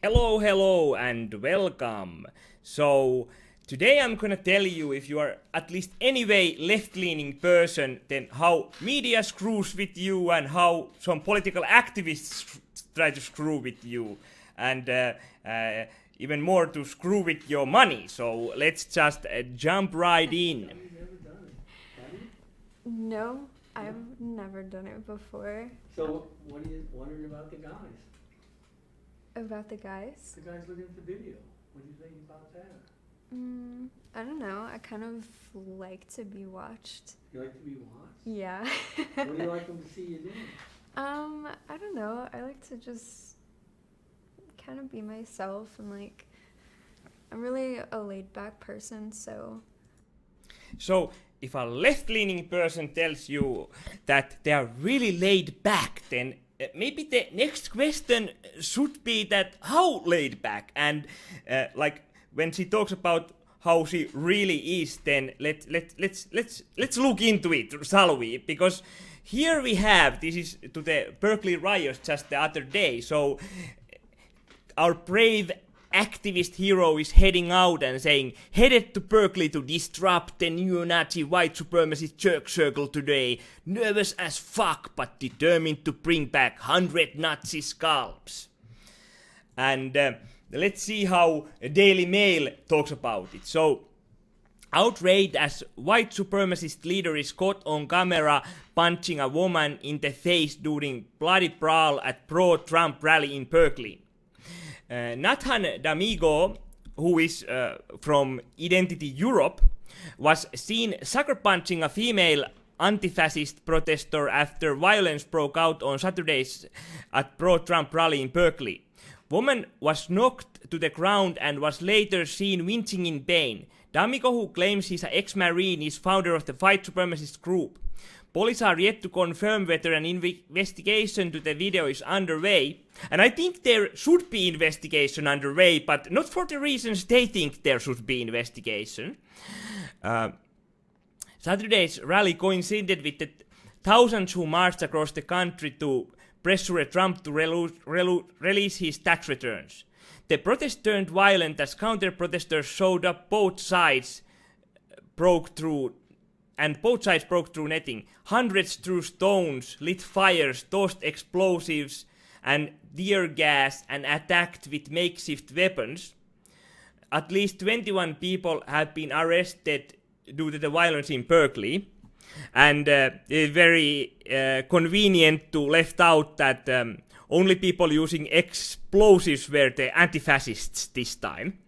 Hello, and welcome. So, today I'm gonna tell you, if you are at least anyway left-leaning person, then how media screws with you and how some political activists try to screw with you, and even more to screw with your money. So let's just jump right in. You've never done it, have you? No, I've never done it before. So, what are you wondering about the guys? About the guys? The guys looking at the video. What do you think about that? I don't know. I kind of like to be watched. You like to be watched? Yeah. What do you like them to see you doing? I don't know. I like to just kind of be myself and I'm really a laid back person, so. So, if a left-leaning person tells you that they are really laid back, then maybe the next question should be that how laid back, and when she talks about how she really is, then let's look into it, shall we? Because here we have, this is to the Berkley Riots just the other day, so our brave activist hero is heading out and saying, headed to Berkeley to disrupt the neo-Nazi white supremacist church circle today. Nervous as fuck, but determined to bring back 100 Nazi scalps. And let's see how Daily Mail talks about it. So, outraged as white supremacist leader is caught on camera punching a woman in the face during bloody brawl at pro-Trump rally in Berkeley. Nathan D'Amigo, who is from Identity Europe, was seen sucker punching a female anti-fascist protester after violence broke out on Saturdays at pro-Trump rally in Berkeley. Woman was knocked to the ground and was later seen wincing in pain. D'Amigo, who claims he's an ex-marine, is founder of the white supremacist group. Police are yet to confirm whether an investigation to the video is underway, and I think there should be investigation underway, but not for the reasons they think there should be investigation. Saturday's rally coincided with the thousands who marched across the country to pressure Trump to release his tax returns. The protest turned violent as counter-protesters showed up both sides broke through netting. Hundreds threw stones, lit fires, tossed explosives and tear gas and attacked with makeshift weapons. At least 21 people have been arrested due to the violence in Berkeley. And it's very convenient to left out that only people using explosives were the anti-fascists this time.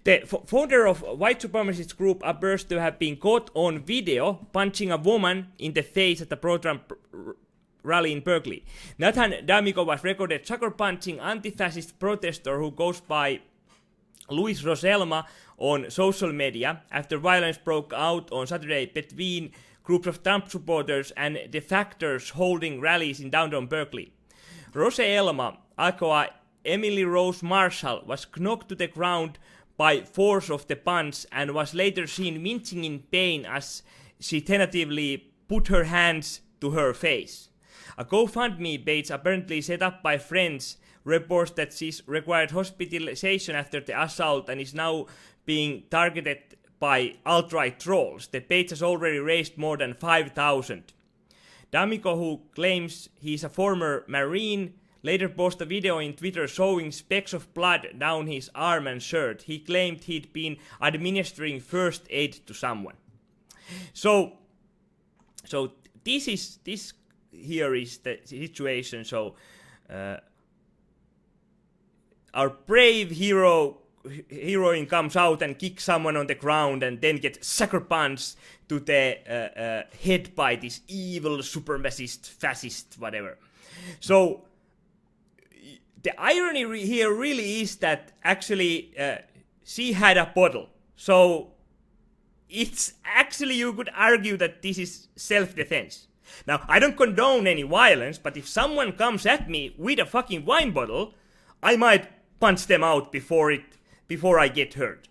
The founder of white supremacist group appears to have been caught on video punching a woman in the face at the pro-Trump rally in Berkeley. Nathan D'Amigo was recorded sucker punching anti-fascist protester who goes by Luis Roselma on social media after violence broke out on Saturday between groups of Trump supporters and defectors holding rallies in downtown Berkeley. Roselma, aka Emily Rose Marshall, was knocked to the ground by force of the punch and was later seen wincing in pain as she tentatively put her hands to her face. A GoFundMe page apparently set up by friends reports that she's required hospitalization after the assault and is now being targeted by alt-right trolls. The page has already raised more than 5,000. D'Amigo, who claims he's a former Marine, later posted a video in Twitter showing specks of blood down his arm and shirt. He claimed he'd been administering first aid to someone. So this here is the situation. So our brave heroine comes out and kicks someone on the ground and then gets sucker punched to the head by this evil supremacist, fascist, whatever. So the irony here really is that actually she had a bottle. So it's actually, you could argue that this is self-defense. Now, I don't condone any violence, but if someone comes at me with a fucking wine bottle, I might punch them out before I get hurt.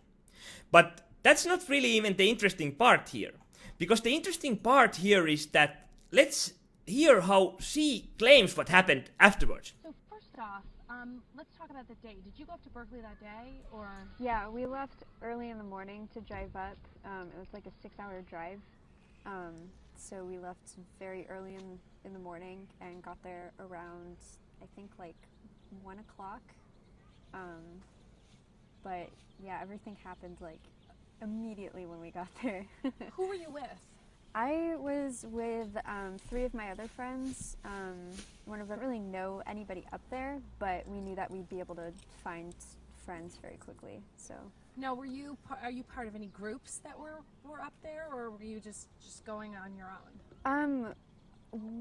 But that's not really even the interesting part here. Because the interesting part here is that let's hear how she claims what happened afterwards. So first off, Let's talk about the day. Did you go up to Berkeley that day, or? Yeah, we left early in the morning to drive up. It was like a 6-hour drive. So we left very early in the morning and got there around, I think, like 1 o'clock. But yeah, everything happened like immediately when we got there. Who were you with? I was with 3 of my other friends. One of them didn't really know anybody up there, but we knew that we'd be able to find friends very quickly. So. Now, are you part of any groups that were up there, or were you just going on your own?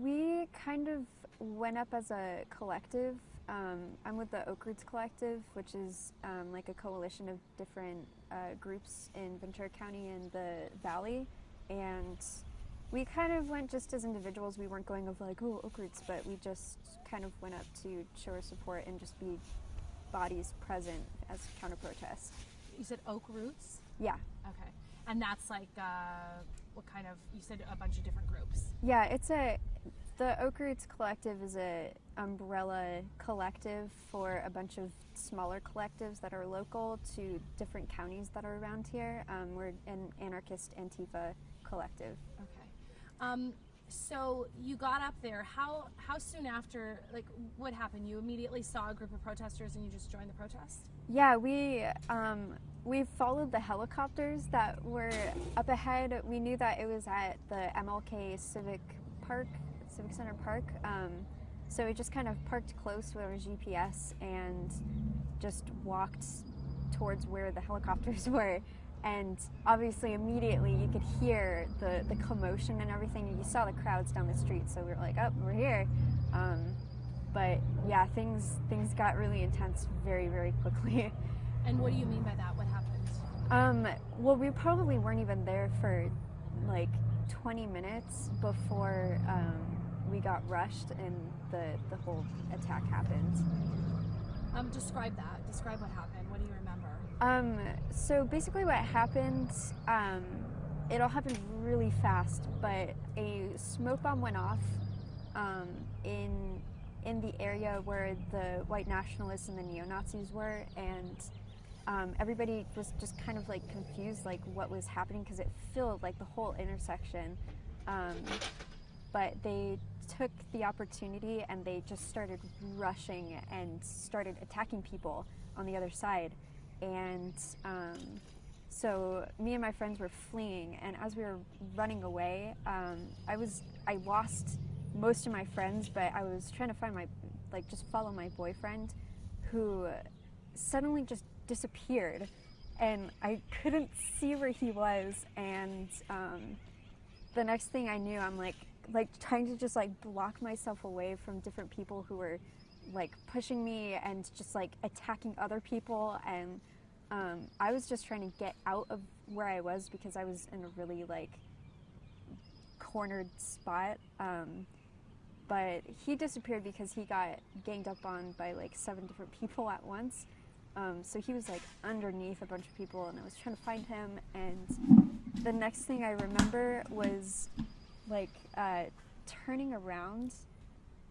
We kind of went up as a collective. I'm with the Oak Roots Collective, which is like a coalition of different groups in Ventura County and the Valley. And we kind of went just as individuals. We weren't going of like, oh, Oak Roots, but we just kind of went up to show our support and just be bodies present as counter-protest. You said Oak Roots? Yeah. Okay. And that's like, what kind of, you said a bunch of different groups. Yeah, the Oak Roots Collective is a umbrella collective for a bunch of smaller collectives that are local to different counties that are around here. We're an anarchist Antifa collective. Okay. So you got up there. How soon after, like, what happened? You immediately saw a group of protesters and you just joined the protest? Yeah, we followed the helicopters that were up ahead. We knew that it was at the MLK Civic Center Park. So we just kind of parked close with our GPS and just walked towards where the helicopters were. And obviously immediately you could hear the commotion and everything. You saw the crowds down the street, so we were like, oh, we're here. But yeah, things got really intense very, very quickly. And what do you mean by that? What happened? Well, we probably weren't even there for like 20 minutes before we got rushed and the whole attack happened. Describe that. Describe what happened. What do you remember? So basically what happened, it all happened really fast, but a smoke bomb went off in the area where the white nationalists and the neo-Nazis were, and everybody was just kind of like confused like what was happening because it filled like the whole intersection. But they took the opportunity and they just started rushing and started attacking people on the other side. And so me and my friends were fleeing, and as we were running away, I lost most of my friends, but I was trying to find just follow my boyfriend, who suddenly just disappeared, and I couldn't see where he was. And the next thing I knew, I'm like trying to just like block myself away from different people who were like pushing me and just like attacking other people. And I was just trying to get out of where I was because I was in a really like cornered spot. But he disappeared because he got ganged up on by like 7 different people at once. So he was like underneath a bunch of people, and I was trying to find him. And the next thing I remember was like turning around,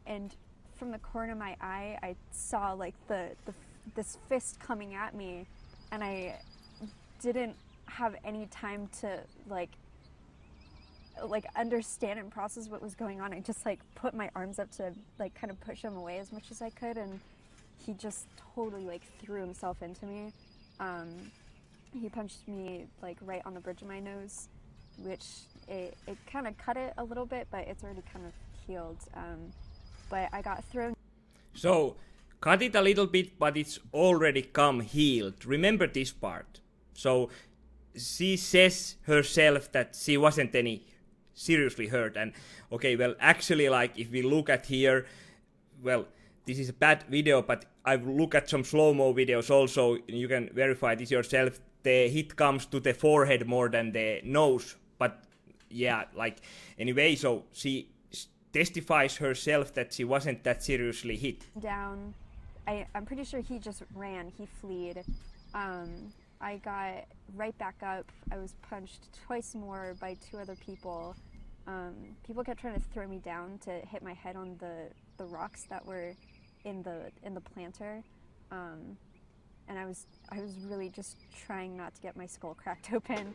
and from the corner of my eye, I saw like this fist coming at me, and I didn't have any time to like understand and process what was going on. I just like put my arms up to like kind of push him away as much as I could, and he just totally like threw himself into me. He punched me like right on the bridge of my nose, which it kind of cut it a little bit, but it's already kind of healed. But I got thrown. So, cut it a little bit, but it's already come healed. Remember this part. So, she says herself that she wasn't any seriously hurt. And okay, well, actually, like if we look at here, well, this is a bad video, but I've looked at some slow-mo videos also. You can verify this yourself. The hit comes to the forehead more than the nose. But yeah, like anyway, so she testifies herself that she wasn't that seriously hit. Down. I'm pretty sure he just ran. He fled. I got right back up. I was punched twice more by 2 other people. People kept trying to throw me down to hit my head on the rocks that were in the planter, and I was really just trying not to get my skull cracked open.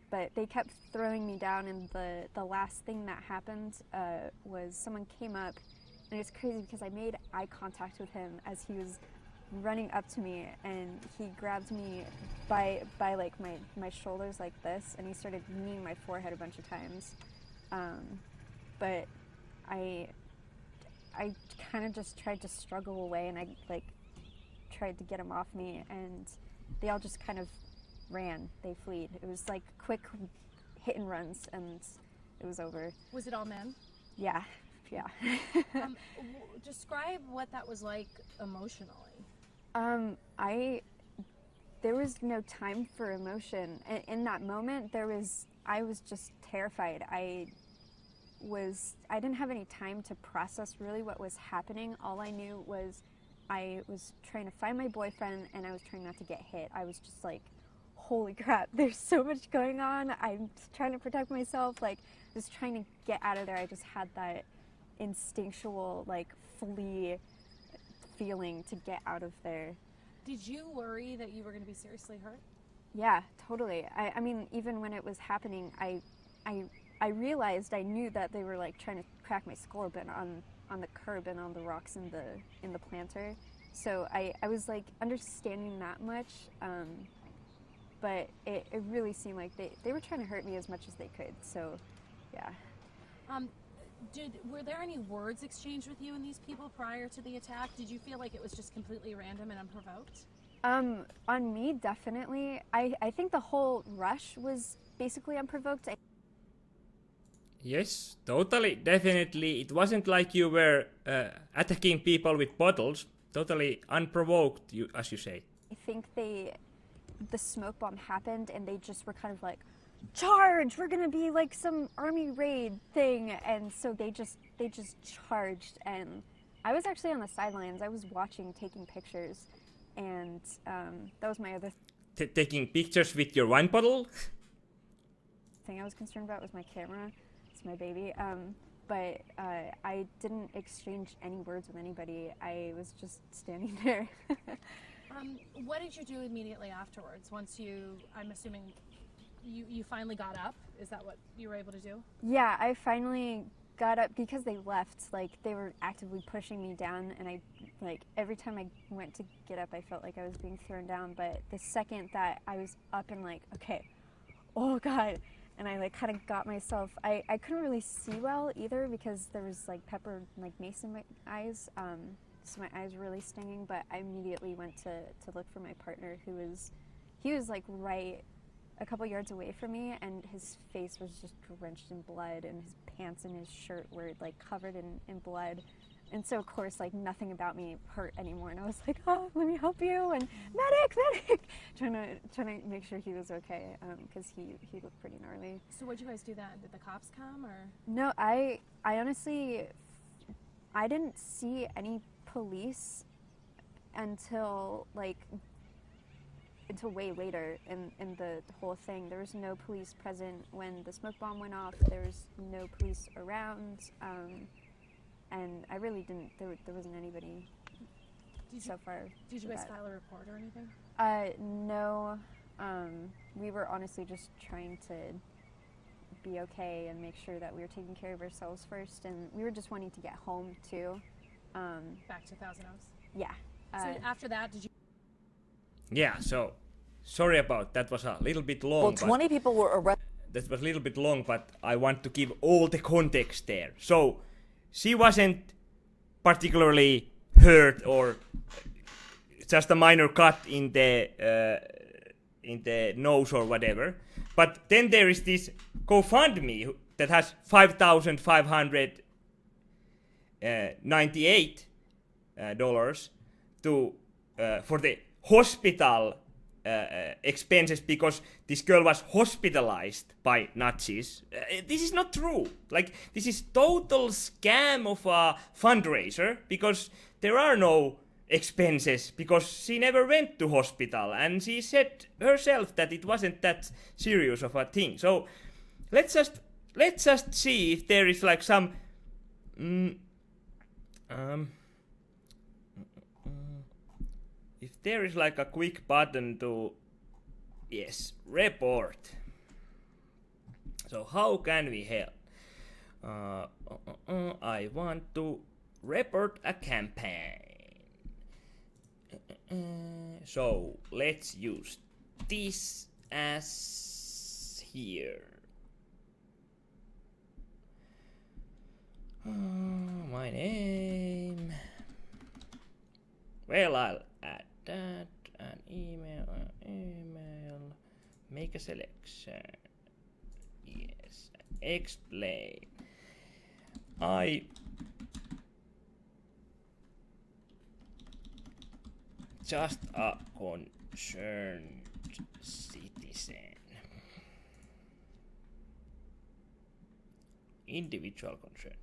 But they kept throwing me down, and the last thing that happened was someone came up, and it was crazy because I made eye contact with him as he was running up to me, and he grabbed me by like my shoulders like this, and he started kneeing my forehead a bunch of times. But I kind of just tried to struggle away, and I like tried to get him off me, and they all just kind of ran. They fled. It was like quick hit and runs, and it was over. Was it all men? Yeah. Describe what that was like emotionally. There was no time for emotion. In that moment, I was just terrified. I didn't have any time to process really what was happening. All I knew was I was trying to find my boyfriend, and I was trying not to get hit. I was just like, holy crap, there's so much going on. I'm trying to protect myself, like just trying to get out of there. I just had that instinctual like flee feeling to get out of there. Did you worry that you were going to be seriously hurt? Yeah, totally. I mean, even when it was happening, I realized, I knew that they were like trying to crack my skull open on the curb and on the rocks in the planter. So I was like understanding that much, but it really seemed like they were trying to hurt me as much as they could. So, yeah. Were there any words exchanged with you and these people prior to the attack? Did you feel like it was just completely random and unprovoked? On me, definitely. I think the whole rush was basically unprovoked. Yes, totally, definitely. It wasn't like you were attacking people with bottles. Totally unprovoked, as you say. I think the smoke bomb happened, and they just were kind of like, charge! We're gonna be like some army raid thing, and so they just charged. And I was actually on the sidelines. I was watching, taking pictures, and that was my other Taking pictures with your wine bottle? thing I was concerned about was my camera. It's my baby. But I didn't exchange any words with anybody. I was just standing there. What did you do immediately afterwards? Once I'm assuming you finally got up? Is that what you were able to do? Yeah, I finally got up because they left. Like, they were actively pushing me down, and every time I went to get up, I felt like I was being thrown down. But the second that I was up and like, okay, oh God, and I like kind of got myself, I couldn't really see well either because there was like pepper, like mace in my eyes. So my eyes were really stinging, but I immediately went to look for my partner, he was like right a couple yards away from me, and his face was just drenched in blood, and his pants and his shirt were like covered in blood. And so of course, like, nothing about me hurt anymore, and I was like, oh, let me help you, and medic, trying to make sure he was okay, because he looked pretty gnarly. So what'd you guys do then? Did the cops come, or? No, I honestly, I didn't see any police until way later in the whole thing. There was no police present when the smoke bomb went off. There was no police around, and I really didn't. There wasn't anybody so far. Did you guys file a report or anything? No. We were honestly just trying to be okay and make sure that we were taking care of ourselves first, and we were just wanting to get home too. Back to Thousand Oaks? Yeah. So after that, did you? Yeah, so sorry about that. Was a little bit long. Well, 20 people were arrested. That was a little bit long, but I want to give all the context there. So she wasn't particularly hurt or just a minor cut in the nose or whatever. But then there is this GoFundMe that has $5,598 for the hospital expenses because this girl was hospitalized by Nazis. This is not true. Like, this is total scam of a fundraiser because there are no expenses because she never went to hospital and she said herself that it wasn't that serious of a thing. So let's just see if there is like some if there is like a quick button to, yes, report. So how can we help? I want to report a campaign. So let's use this as here. My name. Well, I'll add that. An email. Make a selection. Yes. Explain. I just a concerned citizen. Individual concern.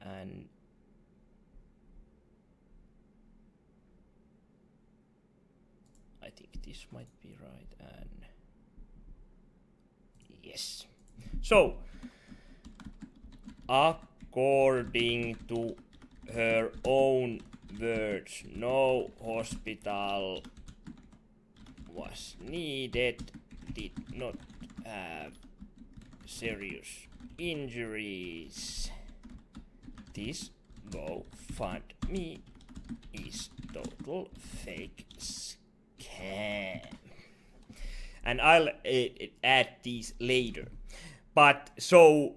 And I think this might be right, and yes. So, according to her own words, no hospital was needed, did not have serious injuries. This GoFundMe is total fake scam. And I'll add these later. But so,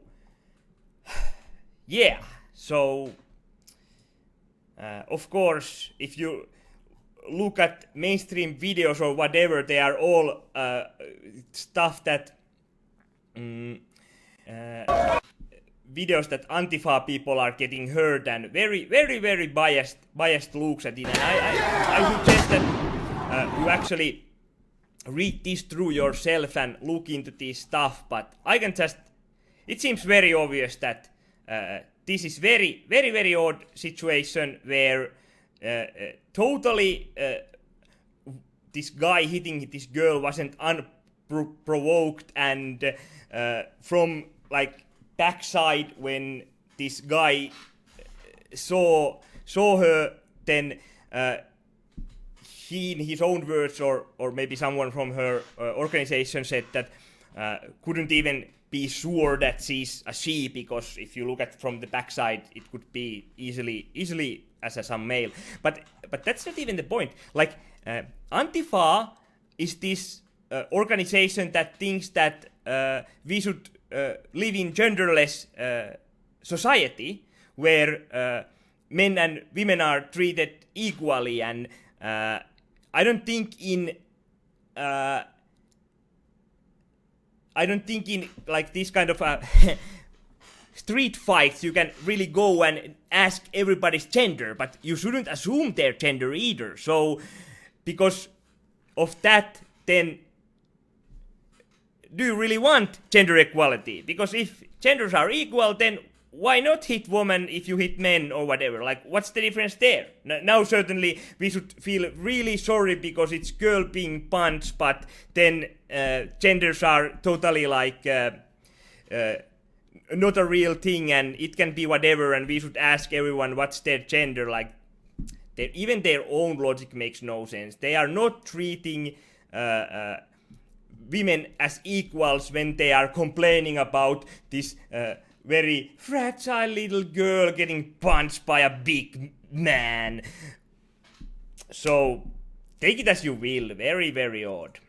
yeah, so of course, if you look at mainstream videos or whatever, they are all stuff that videos that Antifa people are getting hurt, and very biased looks at it. And I suggest that you actually read this through yourself and look into this stuff. But I can just, it seems very obvious that this is very odd situation where totally this guy hitting this girl wasn't unprovoked, and from like backside when this guy saw her, then he in his own words or maybe someone from her organization said that couldn't even be sure that she's a she, because if you look at from the backside it could be easily as some male, but that's not even the point. Like Antifa is this organization that thinks that we should live in genderless society where men and women are treated equally, and I don't think in like this kind of street fights you can really go and ask everybody's gender, but you shouldn't assume their gender either. So because of that, then do you really want gender equality? Because if genders are equal, then why not hit women if you hit men or whatever? Like, what's the difference there? Now certainly we should feel really sorry because it's girl being punched, but then genders are totally like not a real thing, and it can be whatever, and we should ask everyone what's their gender. Like, even their own logic makes no sense. They are not treating women as equals when they are complaining about this very fragile little girl getting punched by a big man. So take it as you will. Very odd.